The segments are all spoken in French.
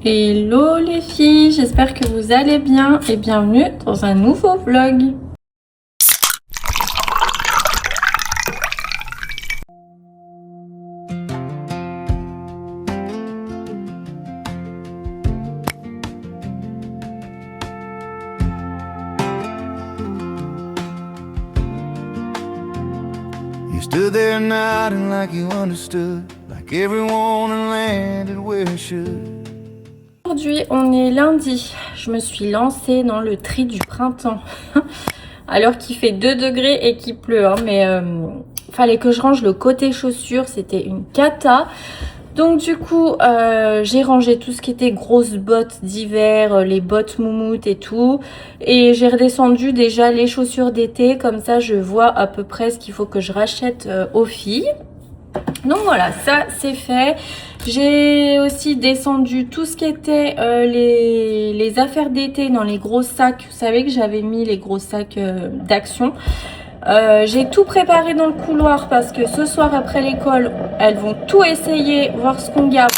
Hello les filles, j'espère que vous allez bien et bienvenue dans un nouveau vlog. You stood there nodding like you understood, like everyone had landed where it should. Aujourd'hui on est lundi, je me suis lancée dans le tri du printemps alors qu'il fait 2 degrés et qu'il pleut hein, mais fallait que je range le côté chaussures, c'était une cata. Donc du coup j'ai rangé tout ce qui était grosses bottes d'hiver, les bottes moumoutes et tout, et j'ai redescendu déjà les chaussures d'été, comme ça je vois à peu près ce qu'il faut que je rachète aux filles. Donc voilà, ça c'est fait. J'ai aussi descendu tout ce qui était les affaires d'été dans les gros sacs. Vous savez que j'avais mis les gros sacs d'Action. J'ai tout préparé dans le couloir parce que ce soir après l'école, elles vont tout essayer, voir ce qu'on garde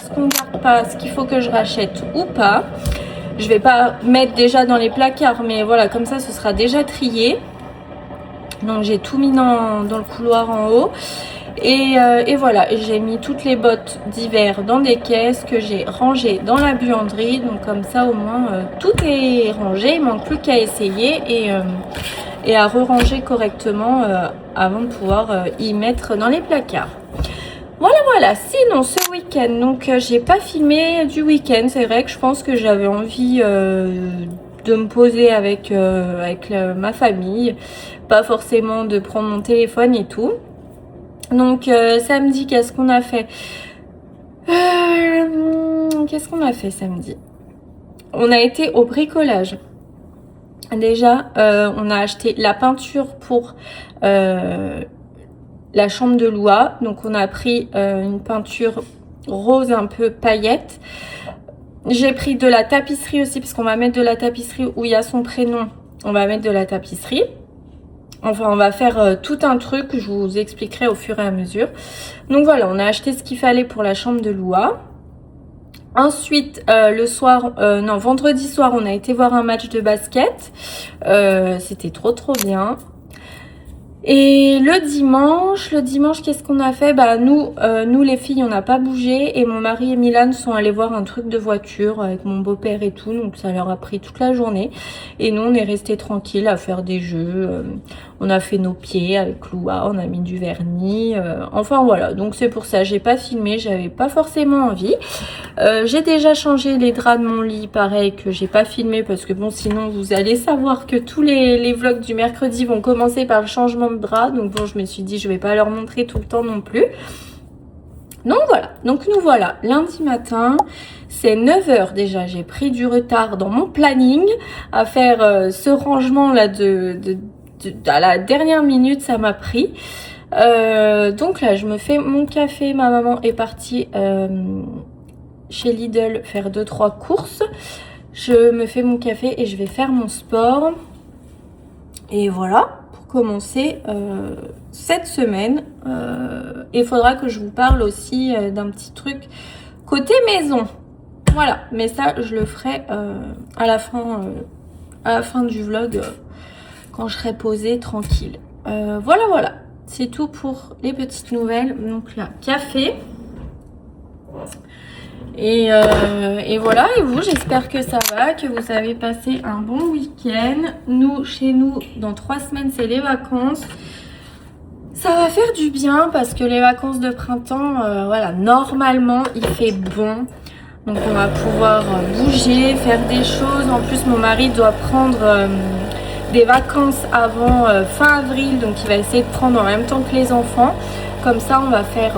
pas, ce qu'il faut que je rachète ou pas. Je vais pas mettre déjà dans les placards, mais voilà, comme ça ce sera déjà trié. Donc j'ai tout mis dans le couloir en haut. Et voilà, j'ai mis toutes les bottes d'hiver dans des caisses que j'ai rangées dans la buanderie. Donc comme ça au moins tout est rangé, il manque plus qu'à essayer et à re-ranger correctement avant de pouvoir y mettre dans les placards. Voilà, sinon ce week-end, donc j'ai pas filmé du week-end, c'est vrai que je pense que j'avais envie de me poser avec ma famille, pas forcément de prendre mon téléphone et tout. Donc samedi, qu'est-ce qu'on a fait samedi? On a été au bricolage. Déjà, on a acheté la peinture pour la chambre de Loua. Donc on a pris une peinture rose un peu paillette. J'ai pris de la tapisserie aussi, parce qu'on va mettre de la tapisserie où il y a son prénom. On va mettre de la tapisserie. Enfin, on va faire tout un truc, je vous expliquerai au fur et à mesure. Donc voilà, on a acheté ce qu'il fallait pour la chambre de Loua. Ensuite, vendredi soir, on a été voir un match de basket. C'était trop bien. Et le dimanche, qu'est-ce qu'on a fait? Bah nous les filles, on n'a pas bougé, et mon mari et Milan sont allés voir un truc de voiture avec mon beau-père et tout, donc ça leur a pris toute la journée. Et nous, on est restés tranquilles à faire des jeux. On a fait nos pieds avec Loua, on a mis du vernis. Enfin voilà, donc c'est pour ça, j'ai pas filmé, j'avais pas forcément envie. J'ai déjà changé les draps de mon lit, pareil que j'ai pas filmé parce que bon, sinon vous allez savoir que tous les vlogs du mercredi vont commencer par le changement de drap. Donc bon, je me suis dit je vais pas leur montrer tout le temps non plus. Donc voilà, donc nous voilà, lundi matin, c'est 9 h déjà, j'ai pris du retard dans mon planning à faire ce rangement là à la dernière minute, ça m'a pris. Donc là, je me fais mon café, ma maman est partie chez Lidl faire 2-3 courses. Je me fais mon café et je vais faire mon sport. Et voilà, pour commencer cette semaine. Il faudra que je vous parle aussi d'un petit truc côté maison. Voilà, mais ça je le ferai à la fin du vlog quand je serai posée tranquille. Voilà, c'est tout pour les petites nouvelles. Donc là, café. Et voilà, et vous, j'espère que ça va, que vous avez passé un bon week-end. Chez nous, dans 3 semaines, c'est les vacances. Ça va faire du bien parce que les vacances de printemps, voilà, normalement, il fait bon. Donc on va pouvoir bouger, faire des choses. En plus, mon mari doit prendre des vacances avant fin avril, donc il va essayer de prendre en même temps que les enfants. Comme ça, on va faire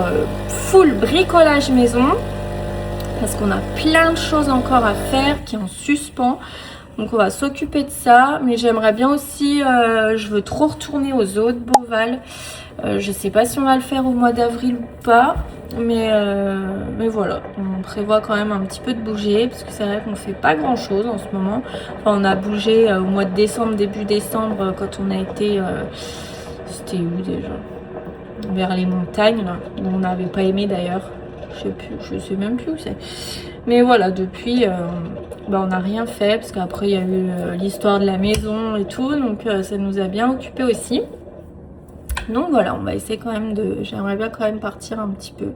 full bricolage maison. Parce qu'on a plein de choses encore à faire qui est en suspens. Donc on va s'occuper de ça. Mais j'aimerais bien aussi, je veux trop retourner aux zoos de Beauval. Je sais pas si on va le faire au mois d'avril ou pas. Mais voilà, on prévoit quand même un petit peu de bouger. Parce que c'est vrai qu'on fait pas grand chose en ce moment. Enfin, on a bougé au mois de décembre, début décembre, quand on a été... C'était où déjà? Vers les montagnes, là. On n'avait pas aimé d'ailleurs. Je sais même plus où c'est. Mais voilà, depuis, on n'a rien fait parce qu'après il y a eu l'histoire de la maison et tout, donc ça nous a bien occupé aussi. Donc voilà, on va essayer quand même j'aimerais bien quand même partir un petit peu.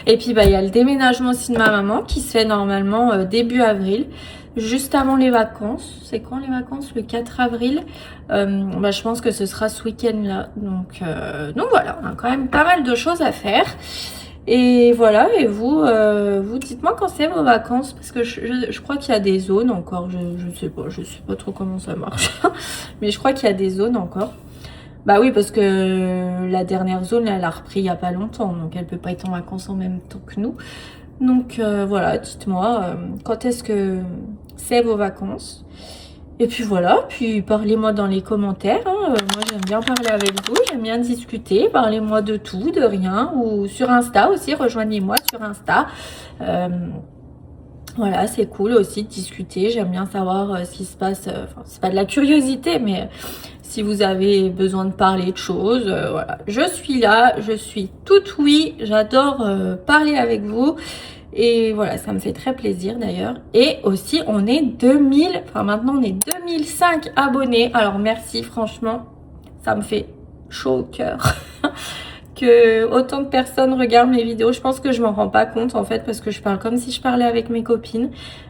Et puis il y a le déménagement aussi de ma maman qui se fait normalement début avril, juste avant les vacances. C'est quand les vacances? Le 4 avril. Je pense que ce sera ce week-end là. Donc voilà, on a quand même pas mal de choses à faire. Et voilà, et vous dites-moi quand c'est vos vacances, parce que je crois qu'il y a des zones encore, je sais pas trop comment ça marche, mais je crois qu'il y a des zones encore. Bah oui, parce que la dernière zone, elle a repris il n'y a pas longtemps, donc elle peut pas être en vacances en même temps que nous. Donc voilà, dites-moi quand est-ce que c'est vos vacances. Et puis voilà, puis parlez-moi dans les commentaires, hein. Moi j'aime bien parler avec vous, j'aime bien discuter, parlez-moi de tout, de rien, ou sur Insta aussi, rejoignez-moi sur Insta. Voilà, c'est cool aussi de discuter, j'aime bien savoir ce qui se passe, enfin c'est pas de la curiosité, mais si vous avez besoin de parler de choses, voilà, je suis là, je suis toute oui, j'adore parler avec vous. Et voilà, ça me fait très plaisir d'ailleurs. Et aussi, on est 2000, enfin maintenant on est 2005 abonnés. Alors merci, franchement, ça me fait chaud au cœur que autant de personnes regardent mes vidéos. Je pense que je m'en rends pas compte en fait parce que je parle comme si je parlais avec mes copines.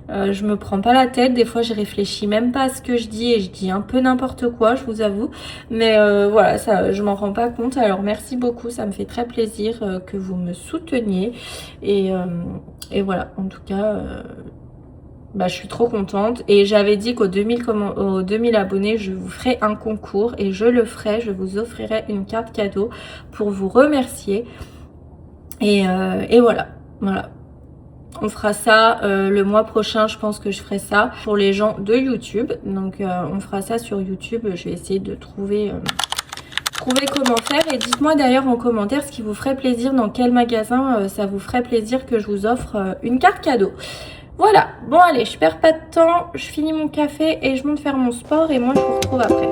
Je me prends pas la tête. Des fois, je réfléchis même pas à ce que je dis et je dis un peu n'importe quoi, je vous avoue. Mais voilà, ça, je m'en rends pas compte. Alors merci beaucoup, ça me fait très plaisir que vous me souteniez. Et voilà, en tout cas, je suis trop contente. Et j'avais dit qu'aux 2000 abonnés, je vous ferai un concours et je le ferai. Je vous offrirai une carte cadeau pour vous remercier. Et voilà. On fera ça le mois prochain, je pense que je ferai ça pour les gens de YouTube. Donc on fera ça sur YouTube. Je vais essayer de trouver comment faire. Et dites-moi d'ailleurs en commentaire ce qui vous ferait plaisir, dans quel magasin ça vous ferait plaisir que je vous offre une carte cadeau. Voilà, bon allez, je perds pas de temps, je finis mon café et je monte faire mon sport et moi je vous retrouve après.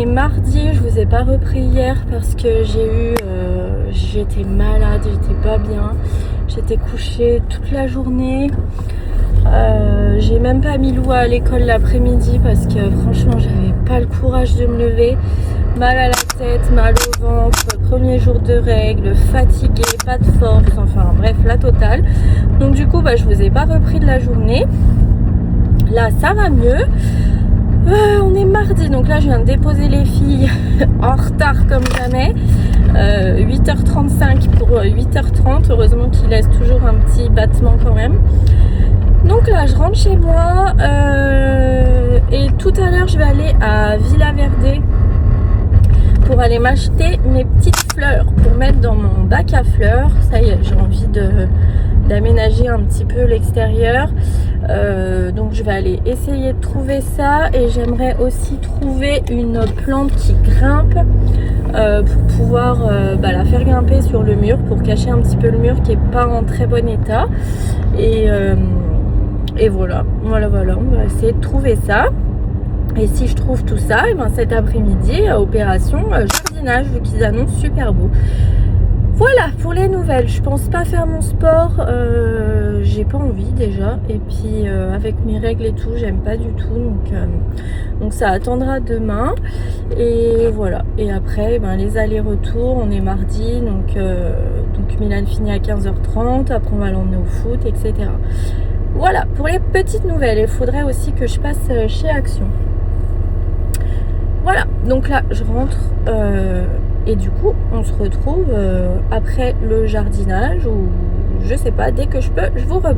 Mardi, je vous ai pas repris hier parce que j'étais malade, j'étais pas bien, j'étais couchée toute la journée. J'ai même pas mis Lou à l'école l'après-midi parce que franchement j'avais pas le courage de me lever. Mal à la tête, mal au ventre, premier jour de règles, fatiguée, pas de force, enfin bref la totale. Donc du coup je vous ai pas repris de la journée. Là ça va mieux. On est mardi, donc là je viens de déposer les filles en retard comme jamais. 8h35 pour 8h30. Heureusement qu'il laisse toujours un petit battement quand même. Donc là je rentre chez moi et tout à l'heure je vais aller à Villa Verde pour aller m'acheter mes petites fleurs pour mettre dans mon bac à fleurs. Ça y est, j'ai envie d'aménager un petit peu l'extérieur. Donc je vais aller essayer de trouver ça et j'aimerais aussi trouver une plante qui grimpe pour pouvoir la faire grimper sur le mur pour cacher un petit peu le mur qui est pas en très bon état. Et voilà, on va essayer de trouver ça. Et si je trouve tout ça, et ben cet après-midi, opération jardinage, vu qu'ils annoncent super beau. Voilà pour les nouvelles. Je pense pas faire mon sport, j'ai pas envie déjà. Et puis avec mes règles et tout, j'aime pas du tout. Donc ça attendra demain. Et voilà. Et après, ben, les allers-retours, on est mardi. Donc Milan finit à 15h30. Après on va l'emmener au foot, etc. Voilà pour les petites nouvelles. Il faudrait aussi que je passe chez Action. Voilà, donc là je rentre et du coup on se retrouve après le jardinage ou je sais pas, dès que je peux, je vous reprends.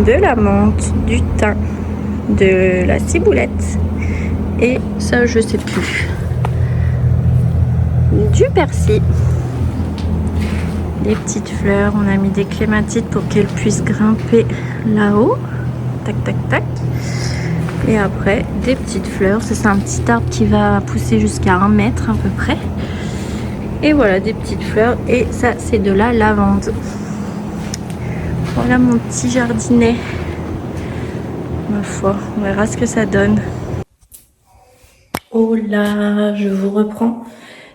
De la menthe, du thym, de la ciboulette et ça je sais plus, du persil, des petites fleurs. On a mis des clématites pour qu'elles puissent grimper là-haut, tac tac tac, et après des petites fleurs. C'est un petit arbre qui va pousser jusqu'à 1 mètre à peu près, et voilà des petites fleurs. Et ça c'est de la lavande. Voilà mon petit jardinet. Ma foi, on verra ce que ça donne. Oh là, je vous reprends.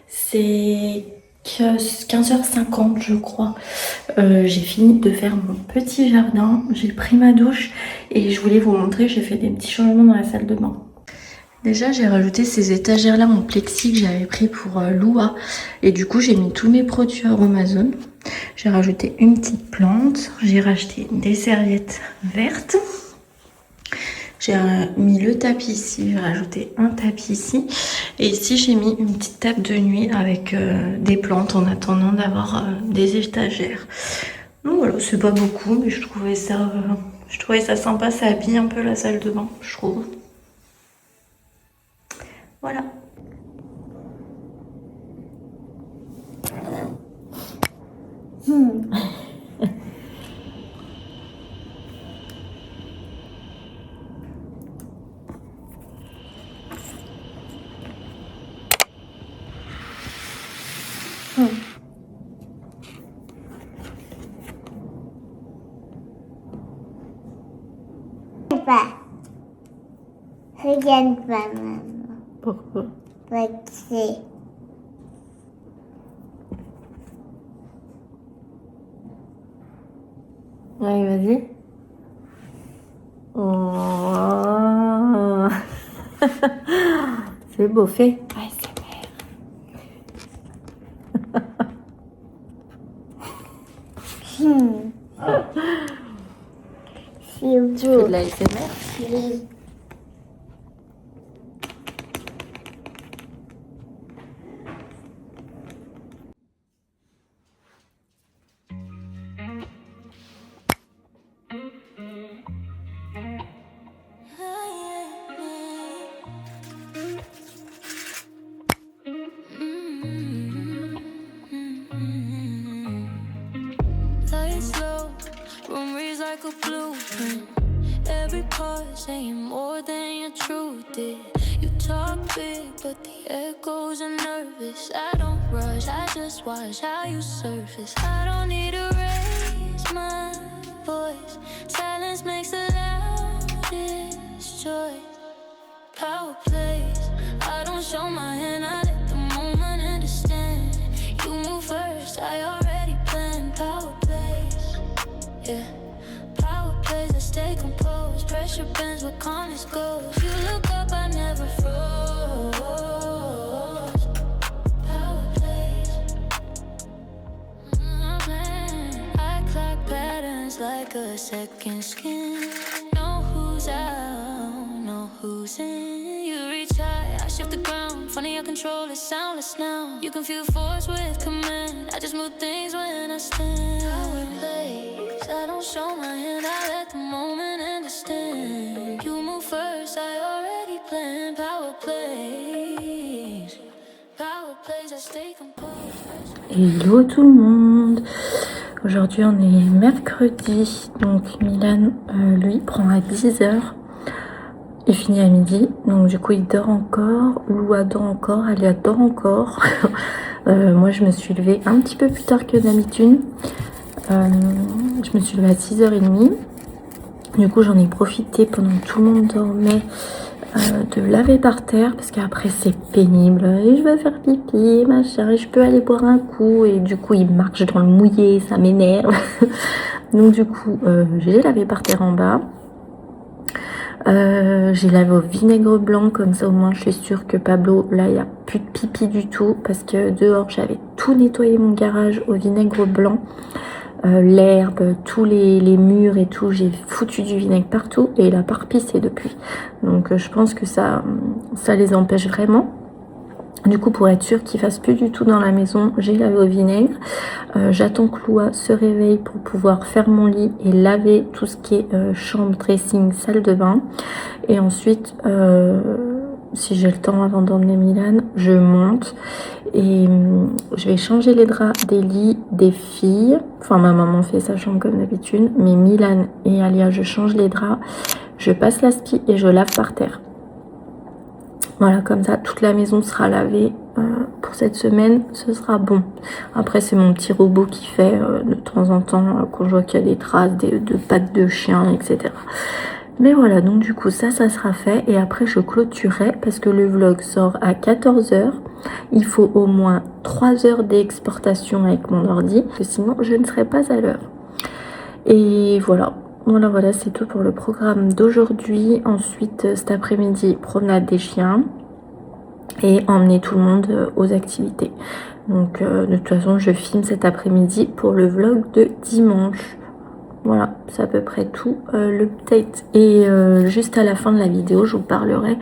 C'est 15h50 je crois. J'ai fini de faire mon petit jardin. J'ai pris ma douche et je voulais vous montrer, j'ai fait des petits changements dans la salle de bain. Déjà, j'ai rajouté ces étagères là en plexi que j'avais pris pour Loua. Et du coup, j'ai mis tous mes produits Aromazone. J'ai rajouté une petite plante. J'ai racheté des serviettes vertes. J'ai mis le tapis ici. J'ai rajouté un tapis ici. Et ici, j'ai mis une petite table de nuit avec des plantes en attendant d'avoir des étagères. Donc voilà, c'est pas beaucoup, mais je trouvais ça sympa. Ça habille un peu la salle de bain, je trouve. Voilà. Pas. Regarde pas, maman. Pourquoi? Parce que Allez, vas-y. Oh. C'est beau, fait. ASMR. C'est beau. Tu fais de la ASMR? Lights low, room reads like a blueprint. Every part saying more than your truth did. You talk big, but the echoes are nervous. I don't rush, I just watch how you surface. I don't need to raise my voice. Silence makes the loudest choice. Power plays, I don't show my hand, I let the moment understand. You move first, I already planned. Power plays, yeah. Power plays, I stay composed. Pressure bends where calmness goes. You look up, I never froze. Power plays, I clock patterns like a second skin. Know who's out, know who's in. You reach high, I shift the ground. Funny how control is soundless now. You can feel force with command. I just move things when I stand. Power plays, I don't show my hand, I let the moment understand. You move first, I already planned. Power plays, I stay composed. Hello tout le monde. Aujourd'hui on est mercredi, donc Milan lui prend à 10h. Il finit à midi, donc du coup il dort encore, Loua dort encore, Alia dort encore. Moi je me suis levée un petit peu plus tard que d'habitude. Je me suis levée à 6h30. Du coup j'en ai profité pendant que tout le monde dormait de laver par terre parce qu'après c'est pénible et je vais faire pipi machin et je peux aller boire un coup et du coup il marche dans le mouillé, ça m'énerve. Donc du coup j'ai lavé par terre en bas. J'ai lavé au vinaigre blanc, comme ça au moins je suis sûre que Pablo, là il n'y a plus de pipi du tout parce que dehors j'avais tout nettoyé mon garage au vinaigre blanc, l'herbe, tous les murs et tout, j'ai foutu du vinaigre partout et il a pas repissé depuis. Donc je pense que ça les empêche vraiment. Du coup, pour être sûr qu'il fasse plus du tout dans la maison, j'ai lavé au vinaigre. J'attends que Loua se réveille pour pouvoir faire mon lit et laver tout ce qui est chambre, dressing, salle de bain. Et ensuite, si j'ai le temps avant d'emmener Milan, je monte et je vais changer les draps des lits des filles. Enfin, ma maman fait sa chambre comme d'habitude, mais Milan et Alia, je change les draps, je passe l'aspi et je lave par terre. Voilà, comme ça, toute la maison sera lavée pour cette semaine, ce sera bon. Après, c'est mon petit robot qui fait de temps en temps, quand je vois qu'il y a des traces de pattes de chien, etc. Mais voilà, donc du coup, ça sera fait. Et après, je clôturerai parce que le vlog sort à 14h. Il faut au moins 3 heures d'exportation avec mon ordi, parce que sinon, je ne serai pas à l'heure. Et voilà. Voilà, c'est tout pour le programme d'aujourd'hui. Ensuite, cet après-midi, promenade des chiens et emmener tout le monde aux activités. Donc, de toute façon, je filme cet après-midi pour le vlog de dimanche. Voilà, c'est à peu près tout l'update. Et juste à la fin de la vidéo, je vous parlerai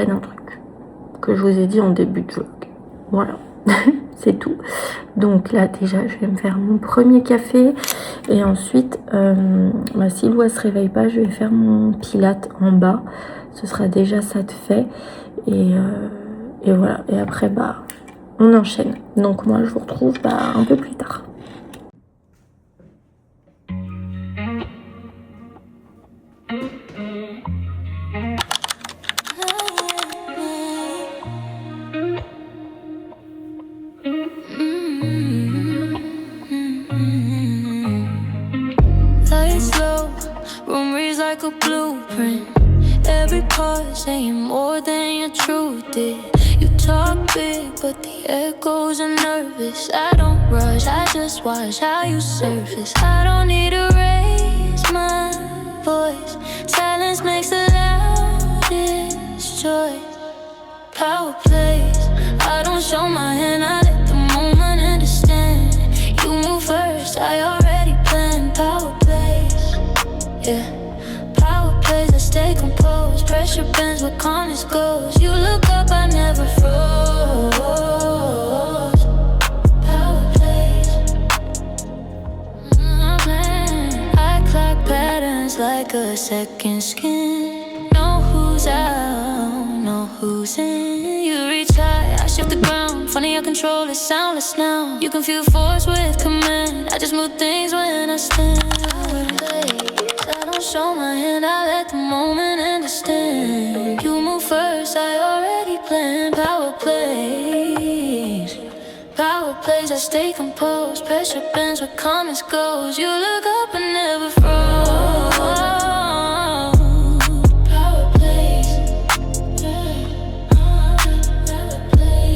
d'un truc que je vous ai dit en début de vlog. Voilà. C'est tout. Donc là déjà je vais me faire mon premier café et ensuite si Loua se réveille pas, je vais faire mon pilate en bas. Ce sera déjà ça de fait et voilà. Et après on enchaîne. Donc moi je vous retrouve un peu plus tard. Like a blueprint, every part saying more than your truth did. You talk big, but the echoes are nervous. I don't rush, I just watch how you surface. I don't need to raise my voice. Silence silence makes the loudest choice. Power plays, I don't show my hand, I let the moment understand. You move first, I already planned. Power plays, yeah. Power plays, I stay composed. Pressure bends where calmness goes. You look up, I never froze. Power plays, I clock patterns like a second skin. Know who's out, know who's in. You reach high, I shift the ground. Funny how control is soundless now. You can feel force with command. I just move things when I stand. I don't show my hand, I let the moment understand. You move first, I already planned. Power plays, power plays, I stay composed. Pressure bends where calmness goes. You look up and never froze. Power plays,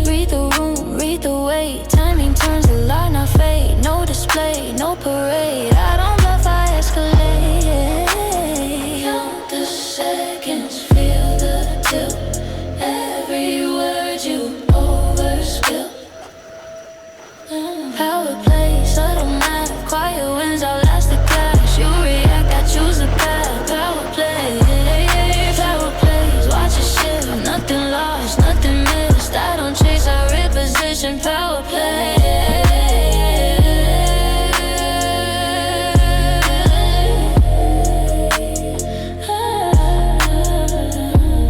read the room, read the weight. Timing turns the light, not fade. No display, no parade. I don't bluff, I escalate. Count the seconds, feel the tilt. Every word you overspill. Power plays, subtle math. Quiet wins, outlast the clash. You react, I choose the path. Power plays, power plays. Watch it shift, nothing lost, nothing missed. I don't chase, I reposition. Power plays.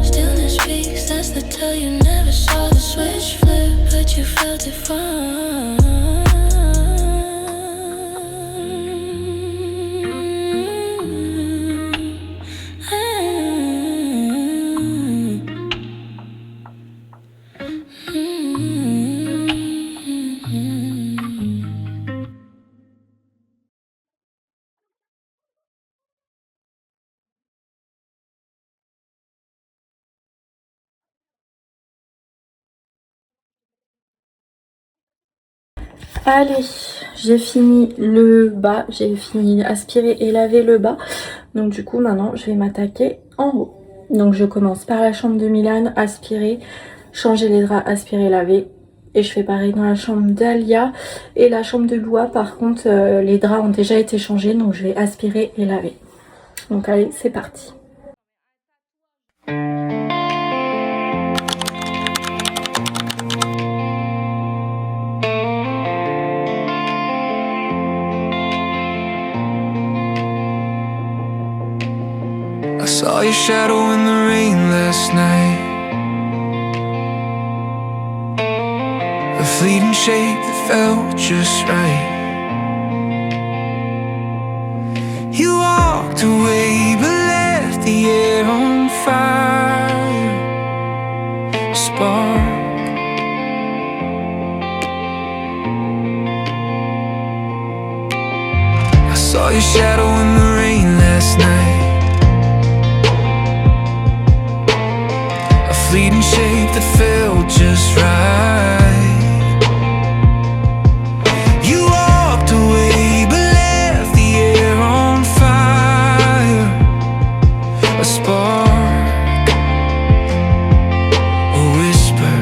Stillness speaks, that's the tell. You never saw the switch flip, but you felt it from. Allez, j'ai fini le bas, j'ai fini aspirer et laver le bas. Donc du coup maintenant je vais m'attaquer en haut. Donc je commence par la chambre de Milan, aspirer, changer les draps, aspirer, laver. Et je fais pareil dans la chambre d'Alia. Et la chambre de Loua par contre les draps ont déjà été changés, donc je vais aspirer et laver. Donc allez, c'est parti. I saw your shadow in the rain last night, a fleeting shape that felt just right. You walked away but left the air on fire. A spark. I saw your shadow in the rain last night, fleeting shape that felt just right. You walked away but left the air on fire. A spark, a whisper,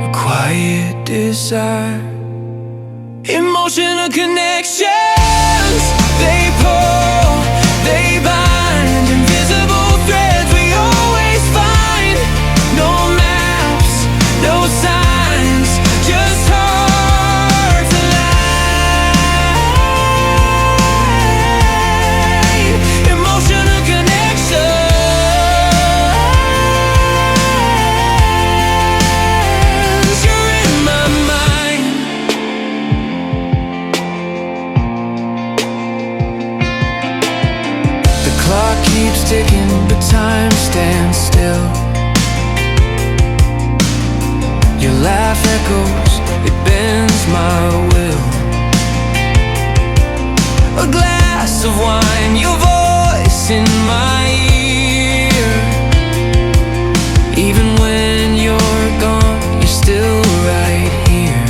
a quiet desire. Emotional connections, they pull, they bind. Invisible threads we always find. No maps, no signs, just hearts alive. Emotional connections, you're in my mind. The clock keeps ticking, but time stands still. Your laugh echoes, it bends my will. A glass of wine, your voice in my ear. Even when you're gone, you're still right here.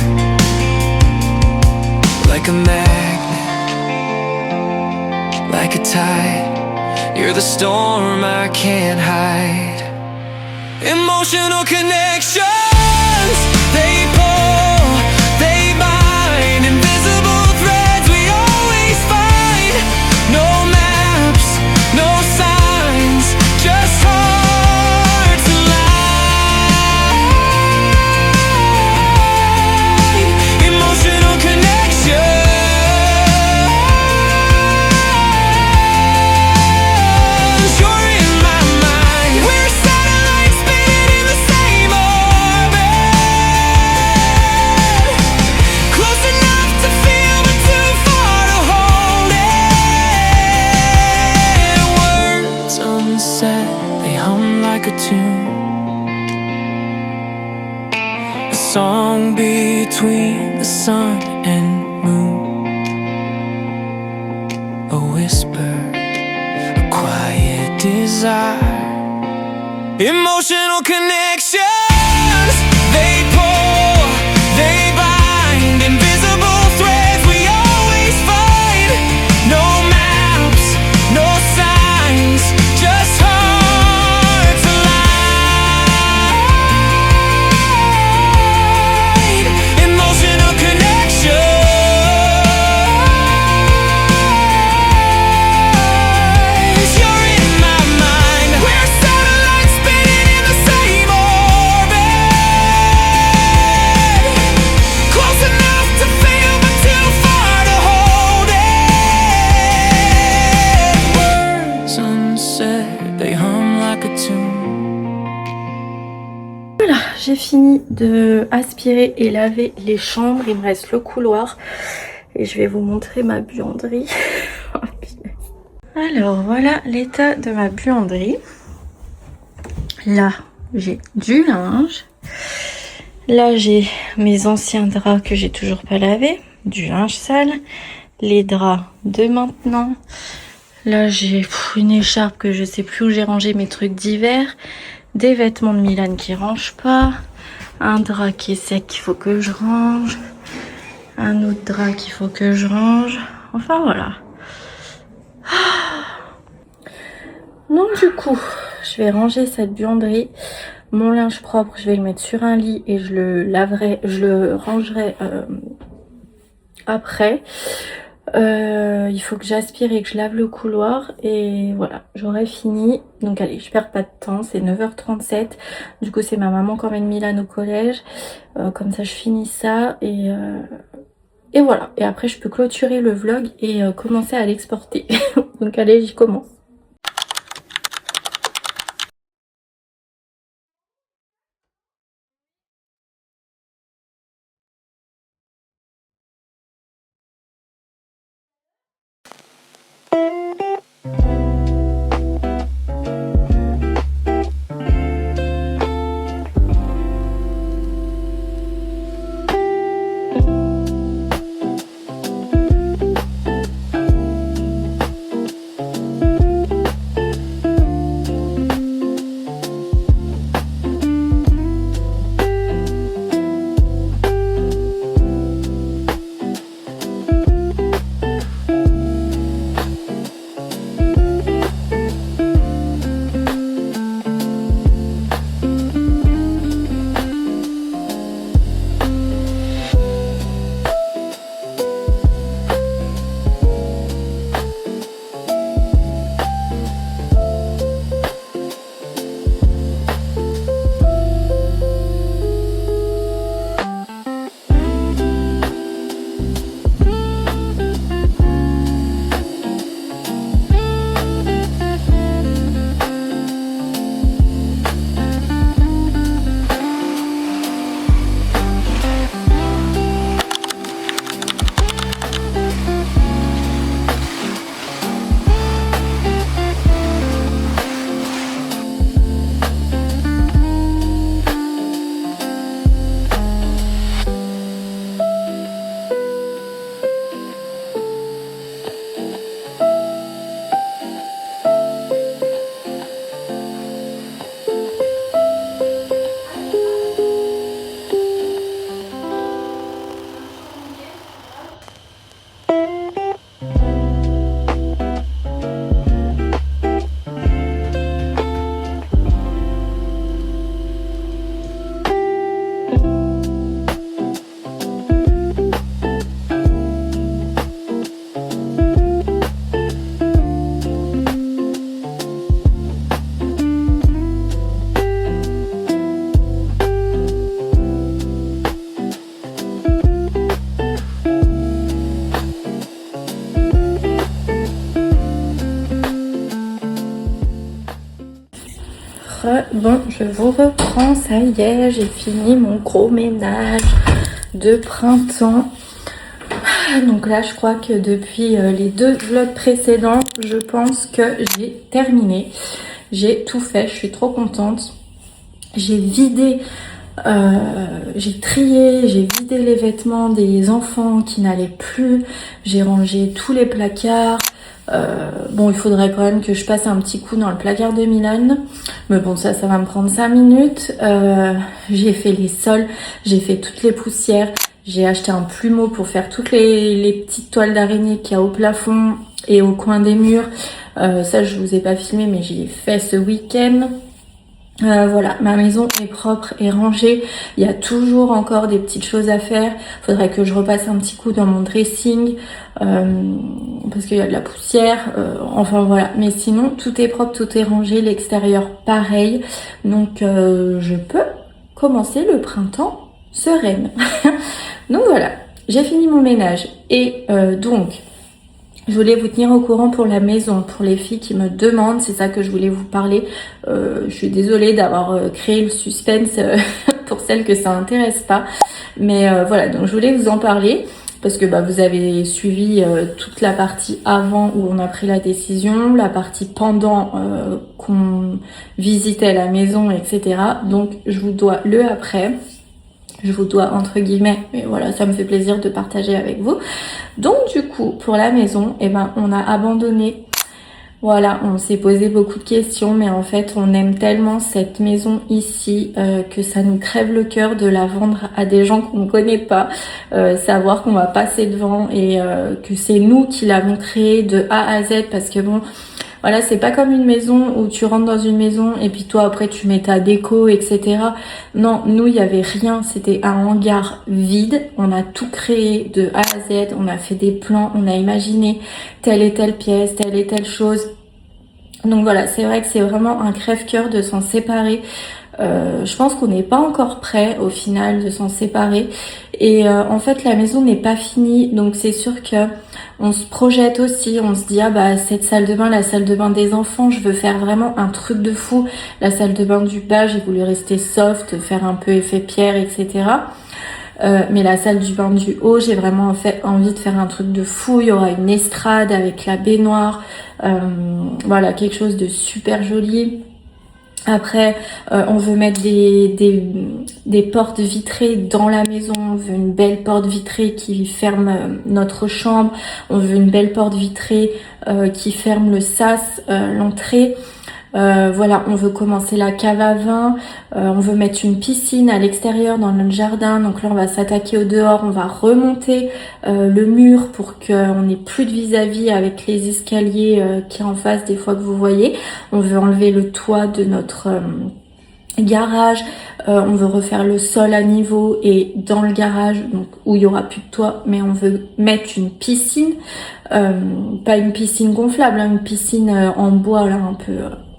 Like a magnet, like a tide, you're the storm I connections. They pull, they bind, invisible threads we always find. No maps, no signs, just hearts alive. Emotional connection. You're in my mind. We're satellites spinning in the same orbit. Close enough to feel, but too far to hold it. Words unsaid, they hum like a tune. A song between the sun and moon. A whisper, a quiet desire. Emotional connections. They pull, they bind, invisible threads we always find. No maps, no signs, just hearts alive. Emotional connections. You're in my mind. We're satellites spinning in the same orbit. Close enough to feel, but too far to hold it. Words unsaid, they hum like a tune. J'ai fini de aspirer et laver les chambres. Il me reste le couloir. Et je vais vous montrer ma buanderie. Alors voilà l'état de ma buanderie. Là, j'ai du linge. Là, j'ai mes anciens draps que j'ai toujours pas lavés. Du linge sale. Les draps de maintenant. Là, j'ai une écharpe que je sais plus où j'ai rangé mes trucs d'hiver. Des vêtements de Milan qui rangent pas. Un drap qui est sec qu'il faut que je range. Un autre drap qu'il faut que je range. Enfin, voilà. Donc du coup, je vais ranger cette buanderie. Mon linge propre, je vais le mettre sur un lit et je le laverai, je le rangerai après. Il faut que j'aspire et que je lave le couloir et voilà, j'aurai fini. Donc allez, je perds pas de temps, c'est 9h37. Du coup, c'est ma maman qui emmène Milan au collège. Comme ça, je finis ça et voilà. Et après, je peux clôturer le vlog et commencer à l'exporter. Donc allez, j'y commence. je vous reprends, ça y est, j'ai fini mon gros ménage de printemps. Donc là, je crois que depuis les 2 vlogs précédents, je pense que j'ai terminé. J'ai tout fait, je suis trop contente. J'ai vidé, j'ai trié, j'ai vidé les vêtements des enfants qui n'allaient plus. J'ai rangé tous les placards. Bon, il faudrait quand même que je passe un petit coup dans le placard de Milan. Mais bon, ça va me prendre 5 minutes. J'ai fait les sols, j'ai fait toutes les poussières. J'ai acheté un plumeau pour faire toutes les petites toiles d'araignée qu'il y a au plafond et au coin des murs. Ça, je vous ai pas filmé, mais j'y ai fait ce week-end. Voilà, ma maison est propre et rangée. Il y a toujours encore des petites choses à faire. Faudrait que je repasse un petit coup dans mon dressing parce qu'il y a de la poussière. Enfin voilà, mais sinon tout est propre, tout est rangé. L'extérieur pareil. Donc je peux commencer le printemps sereine. Donc voilà, j'ai fini mon ménage et donc je voulais vous tenir au courant pour la maison, pour les filles qui me demandent, c'est ça que je voulais vous parler. Je suis désolée d'avoir créé le suspense pour celles que ça intéresse pas. Mais voilà, donc je voulais vous en parler parce que vous avez suivi toute la partie avant où on a pris la décision, la partie pendant qu'on visitait la maison, etc. Donc je vous dois le après. Je vous dois entre guillemets, mais voilà, ça me fait plaisir de partager avec vous. Donc du coup, pour la maison, on a abandonné. Voilà, on s'est posé beaucoup de questions, mais en fait, on aime tellement cette maison ici que ça nous crève le cœur de la vendre à des gens qu'on ne connaît pas. Savoir qu'on va passer devant et que c'est nous qui l'avons créée de A à Z parce que bon... Voilà, c'est pas comme une maison où tu rentres dans une maison et puis toi après tu mets ta déco, etc. Non, nous il y avait rien, c'était un hangar vide. On a tout créé de A à Z, on a fait des plans, on a imaginé telle et telle pièce, telle et telle chose. Donc voilà, c'est vrai que c'est vraiment un crève-cœur de s'en séparer. Je pense qu'on n'est pas encore prêt au final de s'en séparer et en fait la maison n'est pas finie, donc c'est sûr que on se projette aussi, on se dit cette salle de bain, la salle de bain des enfants, je veux faire vraiment un truc de fou. La salle de bain du bas, j'ai voulu rester soft, faire un peu effet pierre, etc. Mais la salle du bain du haut, j'ai vraiment envie de faire un truc de fou. Il y aura une estrade avec la baignoire, voilà, quelque chose de super joli. Après, on veut mettre des portes vitrées dans la maison. On veut une belle porte vitrée qui ferme notre chambre. On veut une belle porte vitrée qui ferme le sas, l'entrée. Voilà, on veut commencer la cave à vin. On veut mettre une piscine à l'extérieur dans notre jardin. Donc là, on va s'attaquer au dehors. On va remonter le mur pour qu'on n'ait plus de vis-à-vis avec les escaliers qui est en face des fois que vous voyez. On veut enlever le toit de notre garage. On veut refaire le sol à niveau et dans le garage, donc où il y aura plus de toit, mais on veut mettre une piscine, pas une piscine gonflable, une piscine en bois là un peu.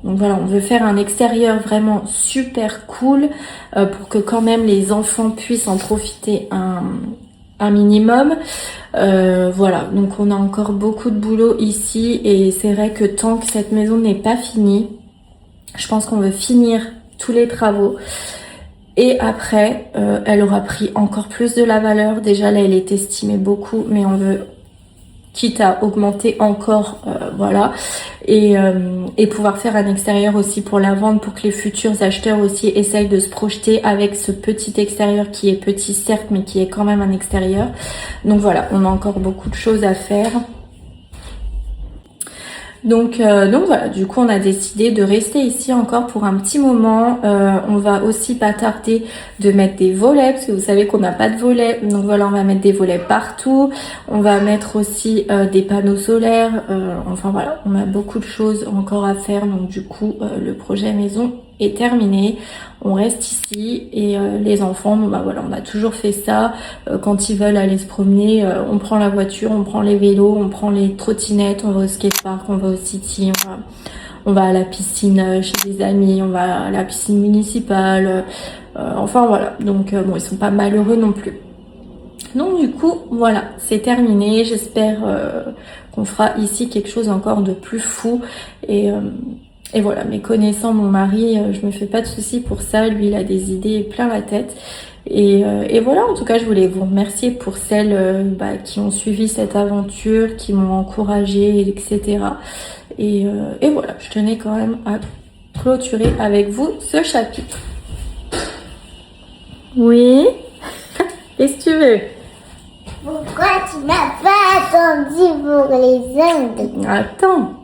Donc voilà, on veut faire un extérieur vraiment super cool pour que quand même les enfants puissent en profiter un minimum. Voilà, donc on a encore beaucoup de boulot ici et c'est vrai que tant que cette maison n'est pas finie, je pense qu'on veut finir tous les travaux. Et après, elle aura pris encore plus de la valeur. Déjà là, elle est estimée beaucoup, mais on veut, quitte à augmenter encore, voilà, et pouvoir faire un extérieur aussi pour la vente, pour que les futurs acheteurs aussi essayent de se projeter avec ce petit extérieur qui est petit certes, mais qui est quand même un extérieur. Donc voilà, on a encore beaucoup de choses à faire. Donc voilà, du coup on a décidé de rester ici encore pour un petit moment. On va aussi pas tarder de mettre des volets parce que vous savez qu'on n'a pas de volets. Donc voilà, on va mettre des volets partout. On va mettre aussi des panneaux solaires. Enfin voilà, on a beaucoup de choses encore à faire. Donc du coup le projet maison est terminé. On reste ici et les enfants, bon, voilà, on a toujours fait ça. Quand ils veulent aller se promener, on prend la voiture, on prend les vélos, on prend les trottinettes, on va au skatepark, on va au city, on va à la piscine chez des amis, on va à la piscine municipale. Enfin voilà, donc bon, ils sont pas malheureux non plus. Donc du coup, voilà, c'est terminé. J'espère qu'on fera ici quelque chose encore de plus fou Et voilà, mais connaissant mon mari, je me fais pas de soucis pour ça. Lui, il a des idées plein la tête. Et voilà, en tout cas, je voulais vous remercier pour celles qui ont suivi cette aventure, qui m'ont encouragée, etc. Et voilà, je tenais quand même à clôturer avec vous ce chapitre. Oui? Qu'est-ce que tu veux? Pourquoi tu n'as pas attendu pour les ongles? Attends.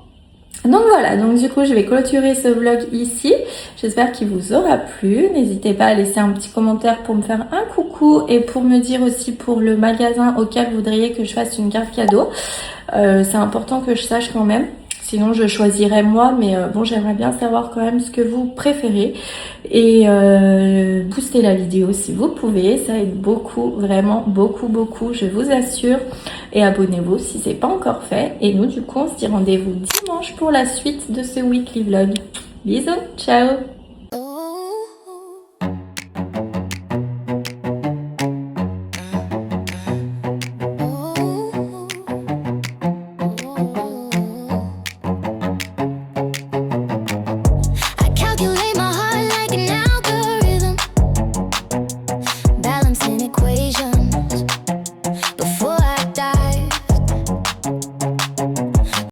Donc voilà, donc du coup je vais clôturer ce vlog ici. J'espère qu'il vous aura plu. N'hésitez pas à laisser un petit commentaire pour me faire un coucou et pour me dire aussi pour le magasin auquel vous voudriez que je fasse une carte cadeau. C'est important que je sache quand même. Sinon je choisirais moi, mais bon, j'aimerais bien savoir quand même ce que vous préférez. Et boostez la vidéo si vous pouvez, ça aide beaucoup, vraiment beaucoup, je vous assure. Et abonnez-vous si c'est pas encore fait. Et nous du coup on se dit rendez-vous dimanche pour la suite de ce weekly vlog. Bisous, ciao.